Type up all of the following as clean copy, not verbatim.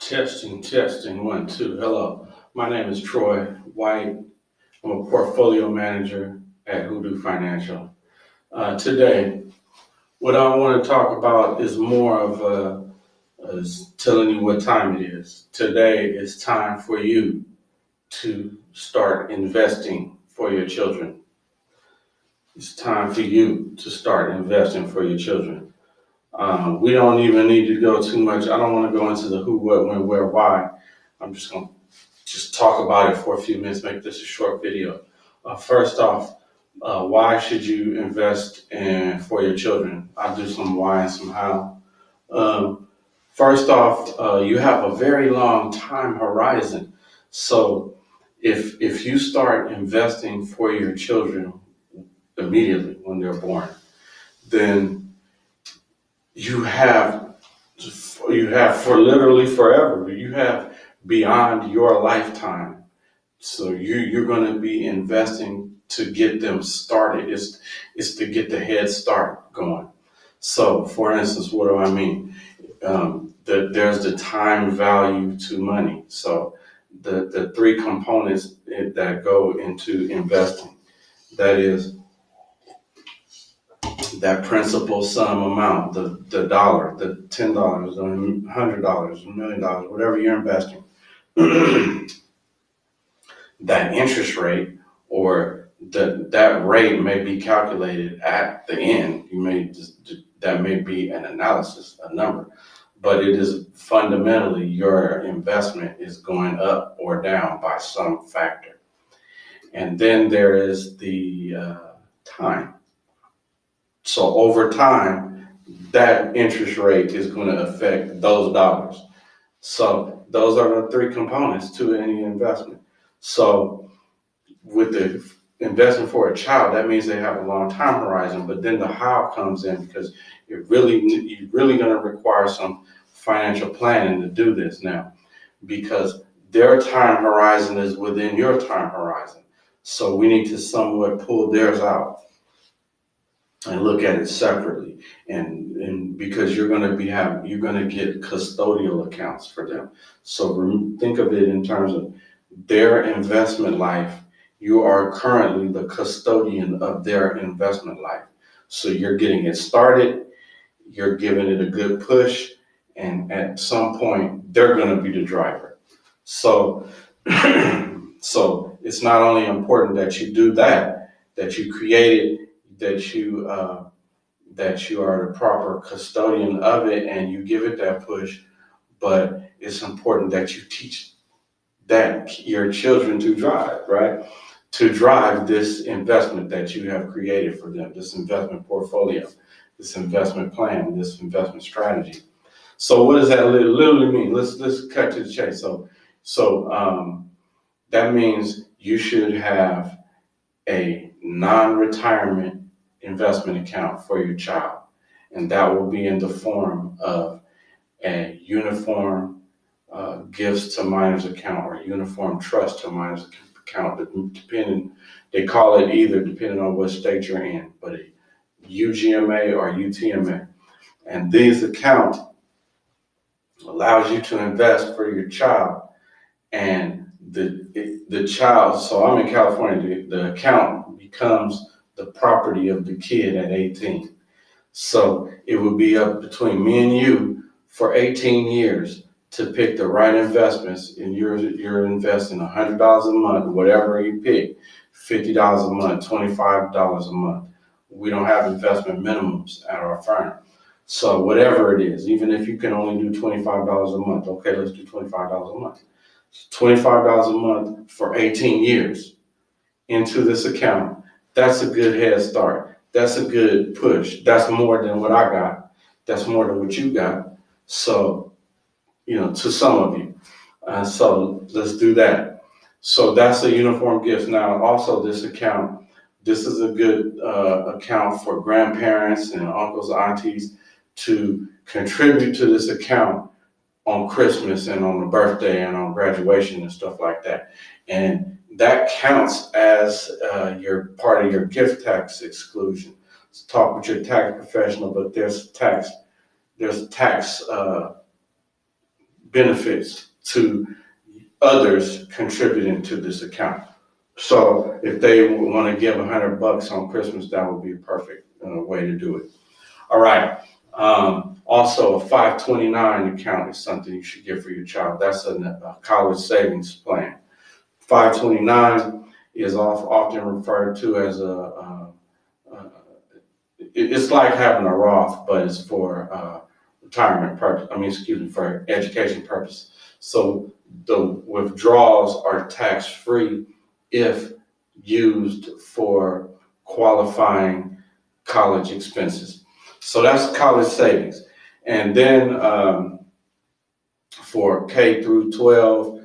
Testing, 1, 2. Hello, my name is Troy White. I'm a portfolio manager at Hoodoo Financial. Today, what I want to talk about is more of is telling you what time it is. Today is time for you to start investing for your children. It's time for you to start investing for your children. We don't even need to go too much. I don't want to go into the who, what, when, where, why. I'm just going to talk about it for a few minutes, make this a short video. First off, why should you invest for your children? I'll do some why and some how. First off, you have a very long time horizon. So if you start investing for your children immediately when they're born, then you have for literally forever. You have beyond your lifetime. So you're going to be investing to get them started. It's to get the head start going. So, for instance, what do I mean? There's the time value to money. So the three components that go into investing. That is that principal sum amount, the dollar, the $10, the $100, $1 million, whatever you're investing. That interest rate or that rate may be calculated at the end. That may be an analysis, a number, but it is fundamentally your investment is going up or down by some factor. And then there is the time. So over time, that interest rate is going to affect those dollars. So those are the three components to any investment. So with the investment for a child, that means they have a long time horizon, but then the how comes in because you're really going to require some financial planning to do this now because their time horizon is within your time horizon. So we need to somewhat pull theirs out and look at it separately, and because you're going to get custodial accounts for them. So think of it in terms of their investment life. You are currently the custodian of their investment life. So you're getting it started, you're giving it a good push, and at some point they're going to be the driver. So so it's not only important that you do that you create it, that you are the proper custodian of it and you give it that push, but it's important that you teach that your children to drive, right? To drive this investment that you have created for them, this investment portfolio, this investment plan, this investment strategy. So what does that literally mean? Let's cut to the chase. So that means you should have a non-retirement investment account for your child, and that will be in the form of a uniform gifts to minors account or uniform trust to minors account, depending, they call it either depending on what state you're in, but a UGMA or UTMA. And these accounts allows you to invest for your child, and the child, so I'm in California, the account becomes the property of the kid at 18. So it would be up between me and you for 18 years to pick the right investments, and you're investing $100 a month, whatever you pick, $50 a month, $25 a month. We don't have investment minimums at our firm. So whatever it is, even if you can only do $25 a month, okay, let's do $25 a month. $25 a month for 18 years into this account. That's a good head start. That's a good push. That's more than what I got. That's more than what you got. So, to some of you. So let's do that. So that's a uniform gift. Now, also this is a good account for grandparents and uncles, aunties to contribute to this account on Christmas and on the birthday and on graduation and stuff like that. And that counts as your part of your gift tax exclusion. So talk with your tax professional, but there's tax benefits to others contributing to this account. So if they want to give $100 on Christmas, that would be a perfect way to do it. All right. Also, a 529 account is something you should get for your child. That's a college savings plan. 529 is often referred to as it's like having a Roth, but it's for retirement purpose. For education purpose. So the withdrawals are tax-free if used for qualifying college expenses. So that's college savings. And then for K through 12,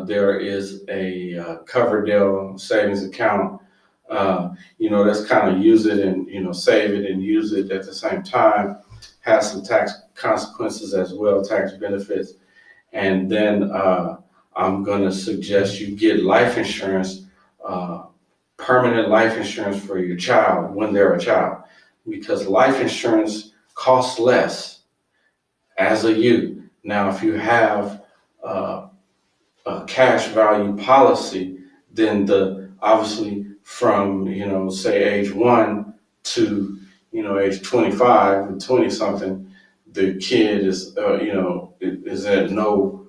there is a Coverdell savings account. That's kind of use it and, save it and use it at the same time. Has some tax consequences as well, tax benefits. And then I'm going to suggest you get life insurance, permanent life insurance for your child when they're a child, because life insurance costs less as a youth. Now, if you have a cash value policy, then obviously from, say age 1 to, age 25 and 20 something, the kid is at no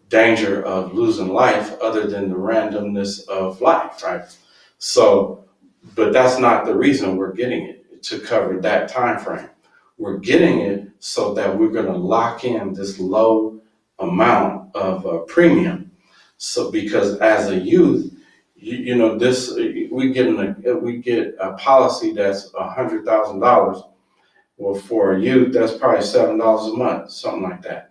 danger of losing life other than the randomness of life, right? So, but that's not the reason we're getting it, to cover that time frame. We're getting it so that we're going to lock in this low amount of premium. So, because as a youth, we get a policy that's $100,000. Well, for a youth, that's probably $7 a month, something like that.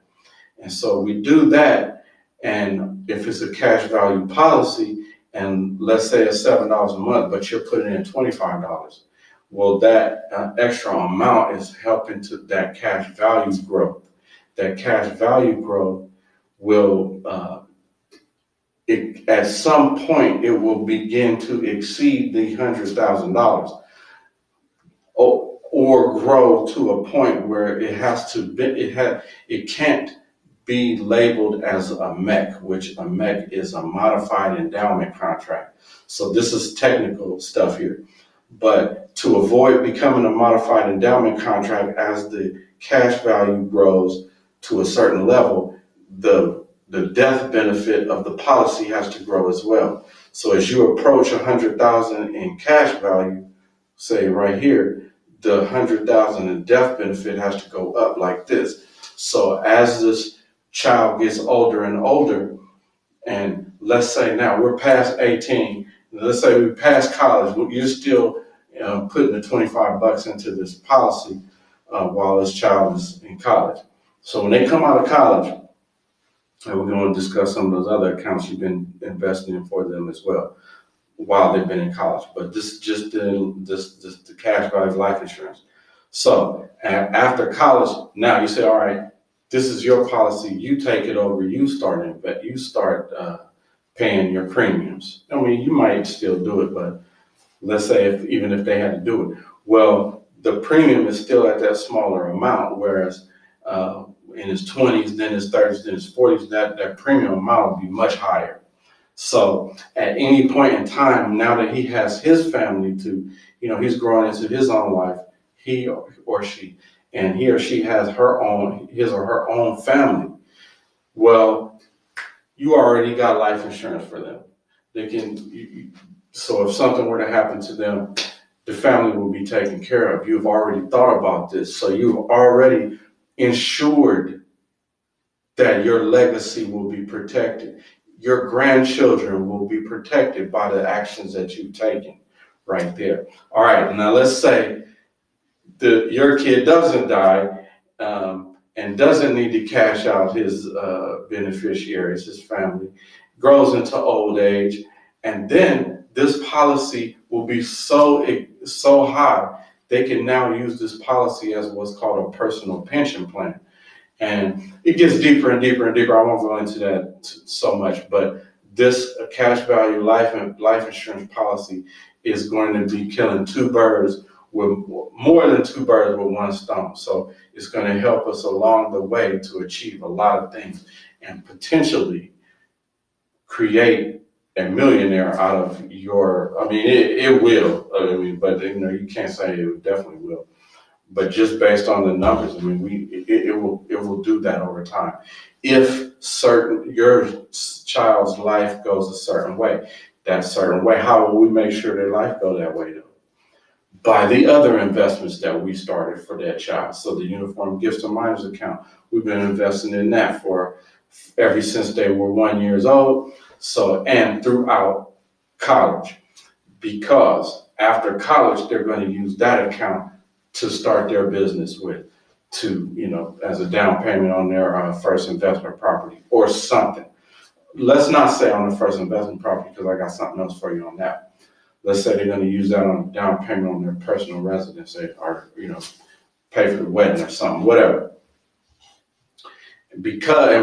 And so we do that, and if it's a cash value policy, and let's say it's $7 a month, but you're putting in $25, well, that extra amount is helping to that cash value growth. That cash value growth will, at some point, it will begin to exceed the $100,000. Or grow to a point where it can't be labeled as a MEC, which a MEC is a modified endowment contract. So this is technical stuff here. But to avoid becoming a modified endowment contract, as the cash value grows to a certain level, the death benefit of the policy has to grow as well. So as you approach $100,000 in cash value, say right here, the $100,000 in death benefit has to go up like this. So as this child gets older and older, and let's say now we're past 18, let's say we passed college, you're still putting the $25 into this policy while this child is in college. So when they come out of college, and we're going to discuss some of those other accounts you've been investing in for them as well, while they've been in college. But this is just the cash value life insurance. So after college, now you say, all right, this is your policy. You take it over. You start paying your premiums. I mean, you might still do it, but let's say even if they had to do it, well, the premium is still at that smaller amount. Whereas in his 20s, then his 30s, then his 40s, that premium amount will be much higher. So at any point in time, now that he has his family he's growing into his own life, he or she has his or her own family. Well, you already got life insurance for them. So if something were to happen to them, the family will be taken care of. You've already thought about this. So you've already ensured that your legacy will be protected. Your grandchildren will be protected by the actions that you've taken right there. All right, now let's say your kid doesn't die and doesn't need to cash out his beneficiaries, his family, grows into old age, and then this policy will be so high, they can now use this policy as what's called a personal pension plan. And it gets deeper and deeper and deeper. I won't go into that so much, but this cash value life insurance policy is going to be killing two birds with more than two birds with one stone. So it's going to help us along the way to achieve a lot of things and potentially create a millionaire out of your, I mean, it will, I mean, but you can't say it definitely will. But just based on the numbers, I mean, it will do that over time. If your child's life goes a certain way, that certain way, how will we make sure their life go that way though? By the other investments that we started for that child. So the Uniform Gifts and Minors account, we've been investing in that for ever since they were 1 year old. So, and throughout college, because after college, they're going to use that account to start their business with, as a down payment on their first investment property or something. Let's not say on the first investment property because I got something else for you on that. Let's say they're going to use that on down payment on their personal residence or, pay for the wedding or something, whatever. And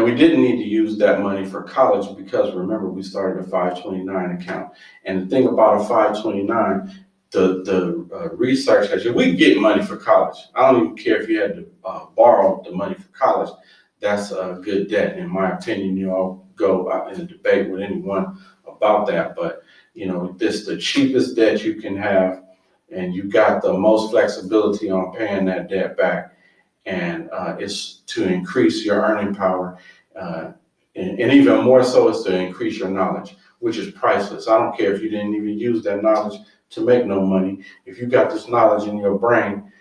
we didn't need to use that money for college because remember, we started a 529 account. And the thing about a 529, the research has you, we get money for college. I don't even care if you had to borrow the money for college. That's a good debt, in my opinion. I'll go out in a debate with anyone about that, but this the cheapest debt you can have, and you got the most flexibility on paying that debt back, and it's to increase your earning power, and even more so is to increase your knowledge, which is priceless. I don't care if you didn't even use that knowledge to make no money. If you got this knowledge in your brain,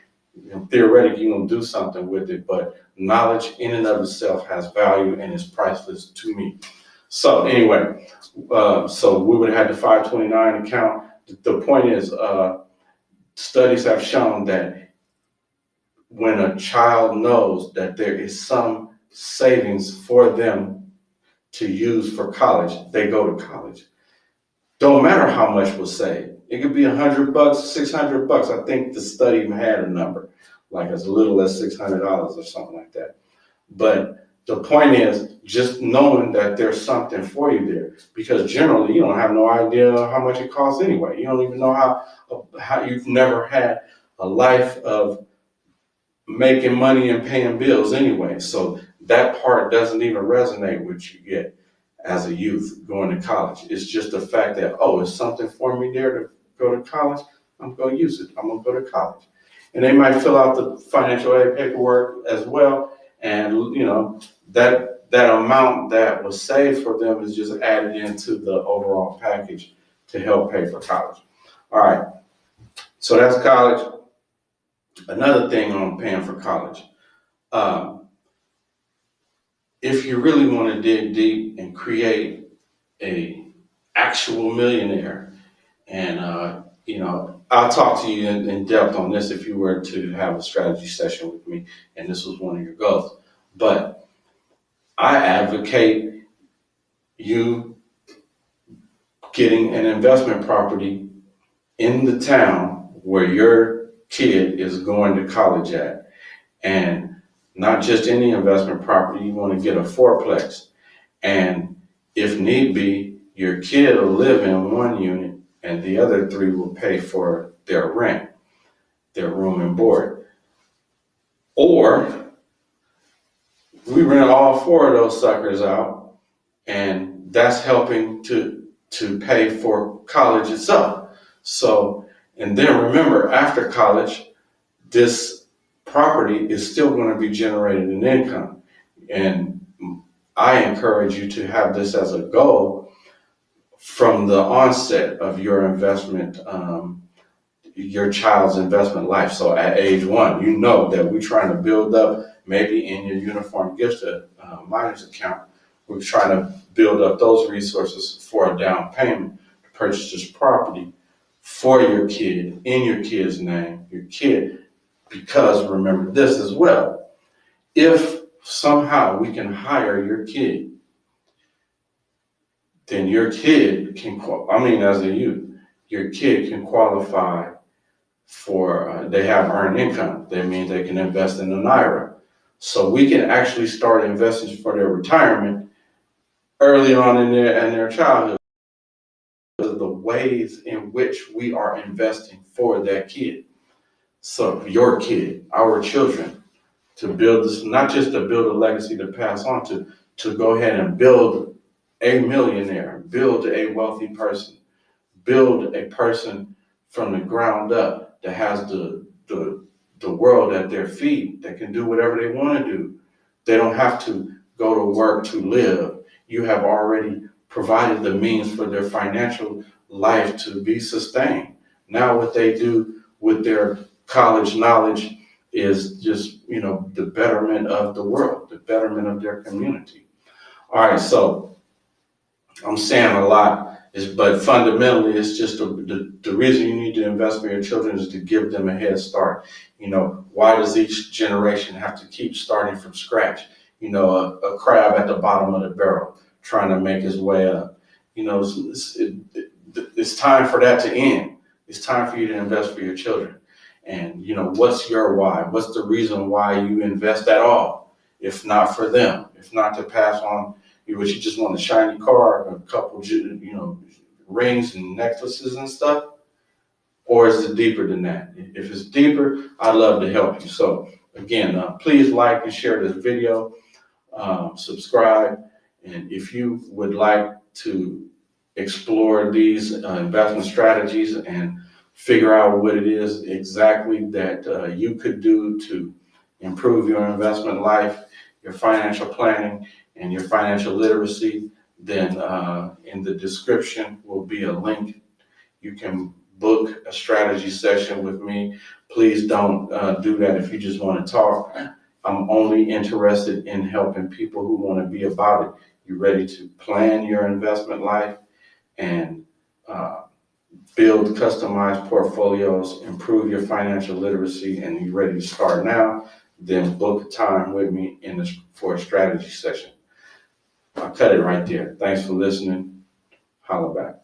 theoretically you're going to do something with it, but knowledge in and of itself has value and is priceless to me. So anyway, so we would have had the 529 account. The point is, studies have shown that when a child knows that there is some savings for them to use for college, they go to college. Don't matter how much was saved. It could be $100, $600. I think the study had a number, like as little as $600 or something like that. But the point is just knowing that there's something for you there, because generally you don't have no idea how much it costs anyway. You don't even know how you've never had a life of making money and paying bills anyway. So that part doesn't even resonate with you yet as a youth going to college. It's just the fact that, it's something for me there to go to college. I'm going to use it. I'm going to go to college. And they might fill out the financial aid paperwork as well. And, that amount that was saved for them is just added into the overall package to help pay for college. All right. So that's college. Another thing on paying for college. If you really want to dig deep and create a actual millionaire, and I'll talk to you in depth on this if you were to have a strategy session with me and this was one of your goals. But I advocate you getting an investment property in the town where your kid is going to college at, and not just any investment property. You want to get a fourplex, and if need be, your kid will live in one unit and the other three will pay for their rent, their room and board. Or we rent all four of those suckers out, and that's helping to pay for college itself. So, and then remember, after college, this property is still going to be generating an income. And I encourage you to have this as a goal from the onset of your investment, your child's investment life. So at age 1, you know that we're trying to build up, maybe in your Uniform Gifts Minors account, we're trying to build up those resources for a down payment to purchase this property for your kid, in your kid's name, your kid. Because remember this as well, if somehow we can hire your kid, then your kid can, as a youth, your kid can qualify for, they have earned income. That means they can invest in an IRA. So we can actually start investing for their retirement early on in their childhood. The ways in which we are investing for that kid. So your kid, our children, to build this, not just to build a legacy to pass on, to go ahead and build a millionaire, build a wealthy person, build a person from the ground up that has the world at their feet, that can do whatever they want to do. They don't have to go to work to live. You have already provided the means for their financial life to be sustained. Now what they do with their college knowledge is just, the betterment of the world, the betterment of their community. All right, so I'm saying a lot, but fundamentally, it's just the reason you need to invest in your children is to give them a head start. Why does each generation have to keep starting from scratch? A crab at the bottom of the barrel trying to make his way up. It's time for that to end. It's time for you to invest for your children. And, what's your why? What's the reason why you invest at all? If not for them, if not to pass on, you just want a shiny car, a couple, rings and necklaces and stuff? Or is it deeper than that? If it's deeper, I'd love to help you. So again, please like and share this video, subscribe. And if you would like to explore these investment strategies and figure out what it is exactly that you could do to improve your investment life, your financial planning, and your financial literacy, then in the description will be a link. You can book a strategy session with me. Please don't do that if you just want to talk. I'm only interested in helping people who want to be about it. You ready to plan your investment life and build customized portfolios, improve your financial literacy, and you're ready to start now? Then book a time with me for a strategy session. I'll cut it right there. Thanks for listening. Holla back.